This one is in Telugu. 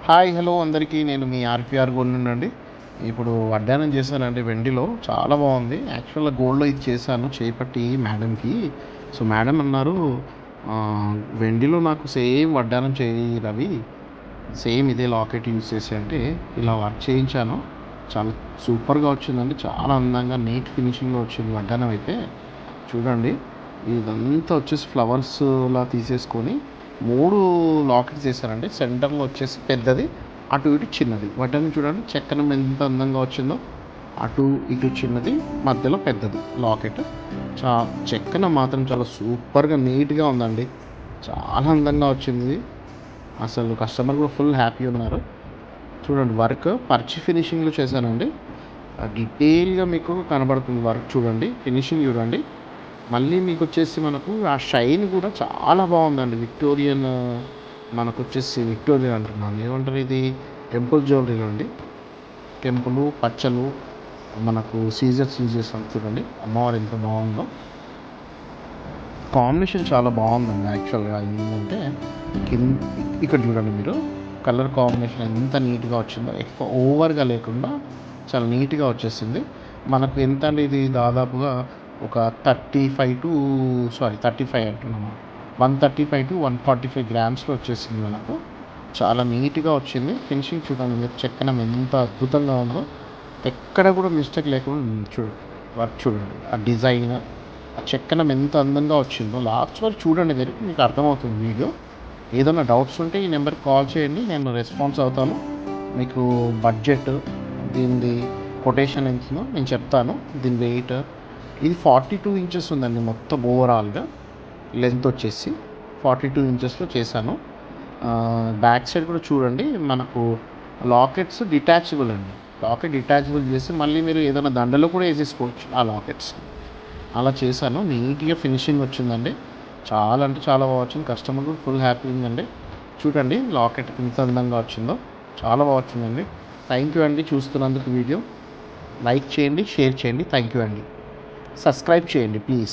హాయ్ హలో అందరికీ నేను మీ ఆర్పిఆర్ గోల్డ్ నుండి ఇప్పుడు వడ్డానం చేశానండి వెండిలో చాలా బాగుంది. యాక్చువల్గా గోల్డ్లో ఇది చేశాను చేపట్టి మేడంకి. సో మేడం అన్నారు "ఆ, వెండిలో నాకు సేమ్ వడ్డానం చేయి రవి, సేమ్ ఇదే లాకెట్ యూజ్ చేసి అంటే ఇలా వర్క్ చేయించాను. చాలా సూపర్గా వచ్చిందండి, చాలా అందంగా నీట్ ఫినిషింగ్లో వచ్చింది వడ్డానం అయితే. చూడండి, ఇదంతా వచ్చేసి ఫ్లవర్స్లా తీసేసుకొని 3 లాకెట్స్ చేశారండి. సెంటర్లో వచ్చేసి పెద్దది, అటు ఇటు చిన్నది. వాటిని చూడండి చెక్కనం ఎంత అందంగా వచ్చిందో. అటు ఇటు చిన్నది, మధ్యలో పెద్దది లాకెట్. చా చెక్కన మాత్రం చాలా సూపర్గా నీట్గా ఉందండి, చాలా అందంగా వచ్చింది. అసలు కస్టమర్ కూడా ఫుల్ హ్యాపీ ఉన్నారు. చూడండి వర్క్ పర్చి ఫినిషింగ్లో చేశానండి. డీటెయిల్గా మీకు కనబడుతుంది వర్క్. చూడండి ఫినిషింగ్ చూడండి. మళ్ళీ మీకు వచ్చేసి మనకు ఆ షైన్ కూడా చాలా బాగుందండి. విక్టోరియన్, మనకు వచ్చేసి విక్టోరియన్ అంటున్నాను, ఏమంటారు ఇది, టెంపుల్ జ్యువెలరీలో అండి. టెంపుల్ పచ్చలు, మనకు సీజర్స్ యూజ్ చేస్తాం చూడండి. అమ్మవారు ఎంత బాగుందో, కాంబినేషన్ చాలా బాగుందండి. యాక్చువల్గా ఏంటంటే కింద ఇక్కడ చూడండి మీరు, కలర్ కాంబినేషన్ ఎంత నీట్గా వచ్చిందో, ఎక్కువ ఓవర్గా లేకుండా చాలా నీట్గా వచ్చేసింది. మనకు ఎంత అంటే ఇది దాదాపుగా ఒక 35 అంటున్నాము, 135 to 145 గ్రామ్స్లో వచ్చేసింది మనకు. చాలా నీట్గా వచ్చింది. ఫినిషింగ్ చూడండి మీరు, చెక్కనం ఎంత అద్భుతంగా ఉందో, ఎక్కడ కూడా మిస్టేక్ లేకుండా చూడండి. వర్క్ చూడండి, ఆ డిజైన్, ఆ చెక్కనం ఎంత అందంగా వచ్చిందో. లాస్ట్ వరకు చూడండి మీరు, మీకు అర్థమవుతుంది వీడియో. ఏదైనా డౌట్స్ ఉంటే ఈ నెంబర్కి కాల్ చేయండి, నేను రెస్పాన్స్ అవుతాను. మీకు బడ్జెట్, దీనిది కొటేషన్ ఎంతుందో నేను చెప్తాను. దీని వెయిట్ ఇది 42 ఇంచెస్ ఉందండి మొత్తం ఓవరాల్గా. లెంత్ వచ్చేసి 42 ఇంచెస్లో చేశాను. బ్యాక్ సైడ్ కూడా చూడండి, మనకు లాకెట్స్ డిటాచబుల్ అండి. లాకెట్ డిటాచబుల్ చేసి మళ్ళీ మీరు ఏదైనా దండలో కూడా వేసేసుకోవచ్చు ఆ లాకెట్స్. అలా చేశాను, నీట్గా ఫినిషింగ్ వచ్చిందండి. చాలా అంటే చాలా బాగా వచ్చింది. కస్టమర్ కూడా ఫుల్ హ్యాపీ ఉందండి. చూడండి లాకెట్ ఎంత అందంగా వచ్చిందో, చాలా బాగా వచ్చిందండి. థ్యాంక్ యూ అండి చూస్తున్నందుకు. వీడియో లైక్ చేయండి, షేర్ చేయండి. థ్యాంక్ యూ అండి. సబ్స్క్రైబ్ చేయండి ప్లీజ్.